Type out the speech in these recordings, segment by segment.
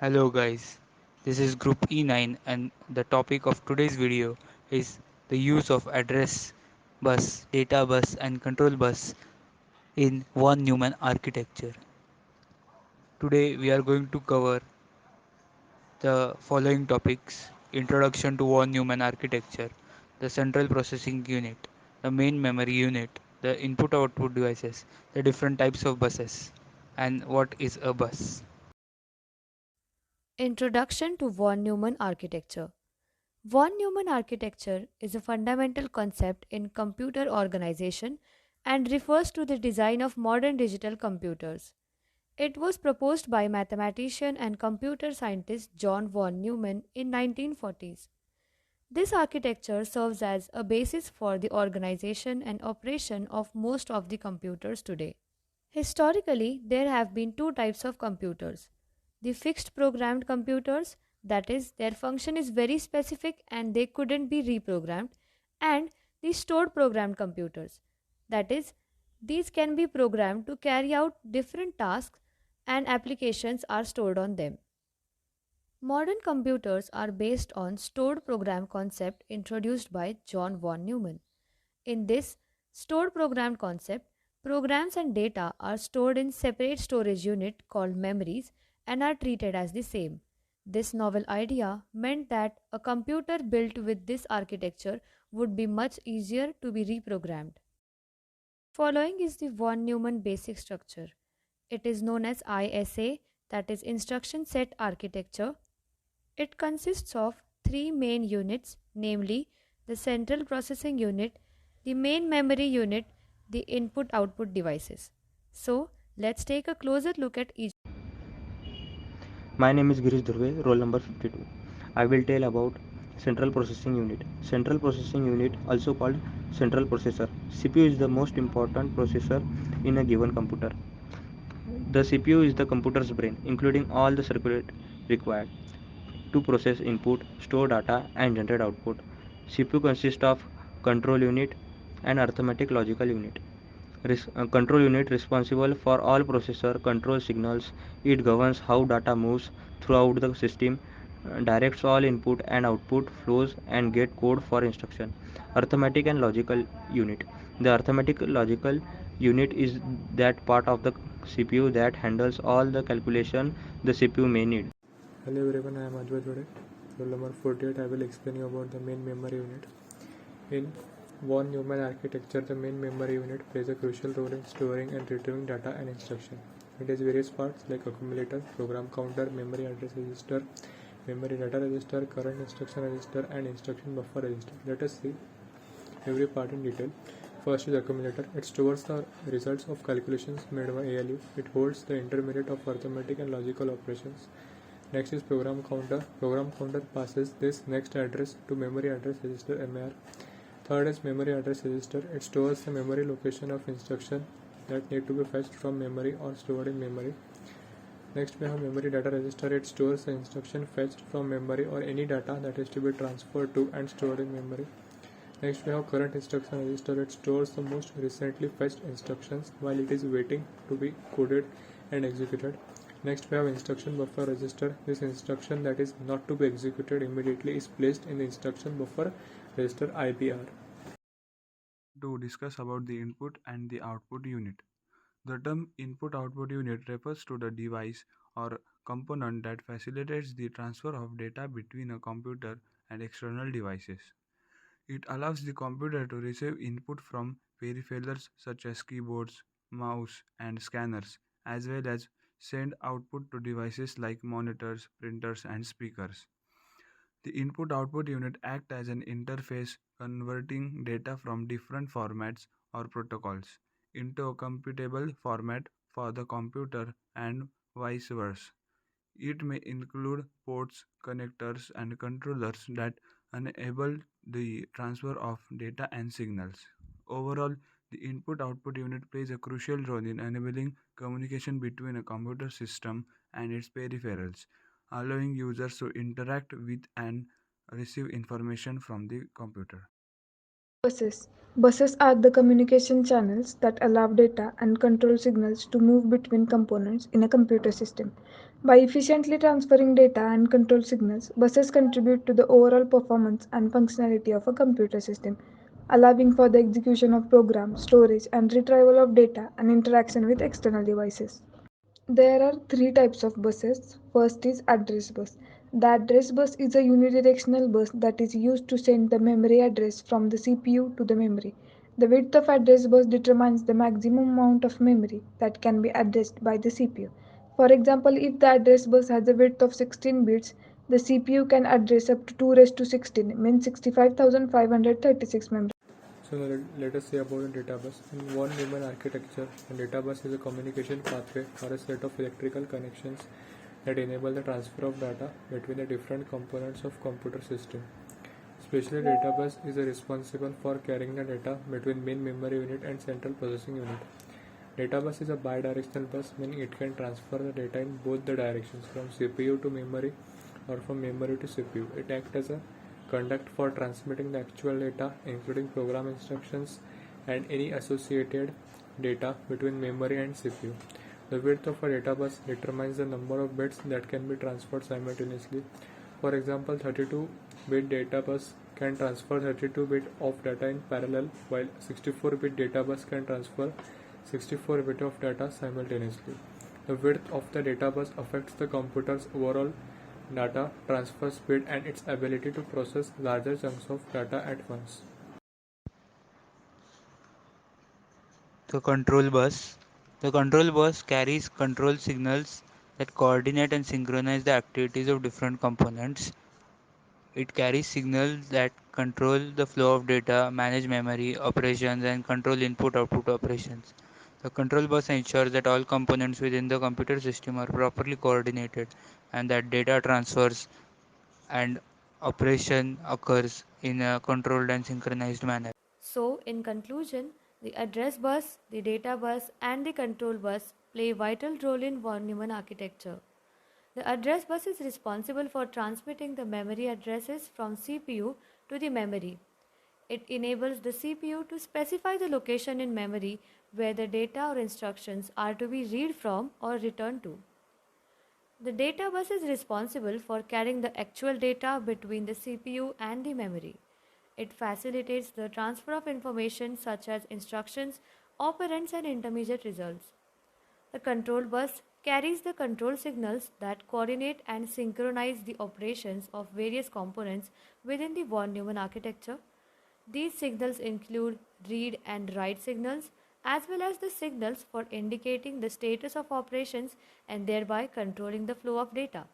Hello guys, this is Group E9 and the topic of today's video is the use of address bus, data bus and control bus in one Neumann architecture. Today we are going to cover the following topics: Introduction to one Neumann architecture, the central processing unit, the main memory unit, the input output devices, the different types of buses, and what is a bus. Introduction to von Neumann architecture. Von Neumann architecture is a fundamental concept in computer organization and refers to the design of modern digital computers. It was proposed by mathematician and computer scientist John von Neumann in 1940s. This architecture serves as a basis for the organization and operation of most of the computers today. Historically, there have been two types of computers: the fixed programmed computers, that is, their function is very specific and they couldn't be reprogrammed, and the stored programmed computers, that is, these can be programmed to carry out different tasks and applications are stored on them. Modern computers are based on stored program concept introduced by John von Neumann. In this stored programmed concept, programs and data are stored in separate storage unit called memories and are treated as the same. This novel idea meant that a computer built with this architecture would be much easier to be reprogrammed. Following is the von Neumann basic structure. It is known as ISA, that is Instruction Set Architecture. It consists of three main units, namely the central processing unit, the main memory unit, the input output devices. So, let's take a closer look at each. My name is Girish Dhurve, roll number 52. I will tell about Central Processing Unit. Central Processing Unit, also called Central Processor. CPU is the most important processor in a given computer. The CPU is the computer's brain, including all the circuit required to process input, store data, and generate output. CPU consists of control unit and arithmetic logical unit. Control unit responsible for all processor control signals. It governs how data moves throughout the system, directs all input and output flows, and get code for instruction. Arithmetic and logical unit. The arithmetic logical unit is that part of the CPU that handles all the calculation the CPU may need. Hello everyone, I am Advay today. Roll number 48, I will explain you about the main memory unit. In von Neumann architecture, the main memory unit plays a crucial role in storing and retrieving data and instruction. It has various parts like accumulator, program counter, memory address register, memory data register, current instruction register, and instruction buffer register. Let us see every part in detail. First is accumulator. It stores the results of calculations made by ALU. It holds the intermediate of arithmetic and logical operations. Next is program counter. Program counter passes this next address to memory address register MAR. Third is memory address register. It stores the memory location of instruction that need to be fetched from memory or stored in memory. Next we have memory data register. It stores the instruction fetched from memory or any data that is to be transferred to and stored in memory. Next we have current instruction register. It stores the most recently fetched instructions while it is waiting to be coded and executed. Next we have instruction buffer register. This instruction that is not to be executed immediately is placed in the instruction buffer register IBR. To discuss about the input and the output unit. The term input output unit refers to the device or component that facilitates the transfer of data between a computer and external devices. It allows the computer to receive input from peripherals such as keyboards, mouse, and scanners, as well as send output to devices like monitors, printers, and speakers. The input output unit act as an interface converting data from different formats or protocols into a computable format for the computer and vice versa. It may include ports, connectors, and controllers that enable the transfer of data and signals. Overall, the input output unit plays a crucial role in enabling communication between a computer system and its peripherals, allowing users to interact with and receive information from the computer. Buses. Buses are the communication channels that allow data and control signals to move between components in a computer system. By efficiently transferring data and control signals, buses contribute to the overall performance and functionality of a computer system, allowing for the execution of programs, storage, and retrieval of data and interaction with external devices. There are three types of buses. First is address bus. The address bus is a unidirectional bus that is used to send the memory address from the CPU to the memory. The width of address bus determines the maximum amount of memory that can be addressed by the CPU. For example, if the address bus has a width of 16 bits, the CPU can address up to 2 raised to 16, means 65,536 memory. So now let us say about a data bus. In one Neumann architecture, a data bus is a communication pathway or a set of electrical connections that enable the transfer of data between the different components of computer system. Especially data bus is responsible for carrying the data between main memory unit and central processing unit. Data bus is a bidirectional bus, meaning it can transfer the data in both the directions, from CPU to memory or from memory to CPU. It acts as a conduct for transmitting the actual data, including program instructions and any associated data between memory and CPU. The width of a data bus determines the number of bits that can be transferred simultaneously. For example, 32-bit data bus can transfer 32 bit of data in parallel, while 64-bit data bus can transfer 64 bit of data simultaneously. The width of the data bus affects the computer's overall data transfer speed and its ability to process larger chunks of data at once. The control bus. The control bus carries control signals that coordinate and synchronize the activities of different components. It carries signals that control the flow of data, manage memory operations, and control input-output operations. The control bus ensures that all components within the computer system are properly coordinated and that data transfers and operation occurs in a controlled and synchronized manner. So, in conclusion, the address bus, the data bus, and the control bus play a vital role in von Neumann architecture. The address bus is responsible for transmitting the memory addresses from CPU to the memory. It enables the CPU to specify the location in memory where the data or instructions are to be read from or returned to. The data bus is responsible for carrying the actual data between the CPU and the memory. It facilitates the transfer of information such as instructions, operands, and intermediate results. The control bus carries the control signals that coordinate and synchronize the operations of various components within the von Neumann architecture. These signals include read and write signals, as well as the signals for indicating the status of operations and thereby controlling the flow of data.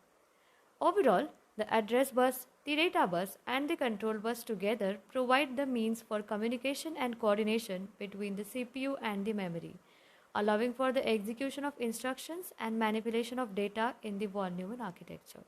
Overall, the address bus, the data bus, and the control bus together provide the means for communication and coordination between the CPU and the memory, allowing for the execution of instructions and manipulation of data in the von Neumann architecture.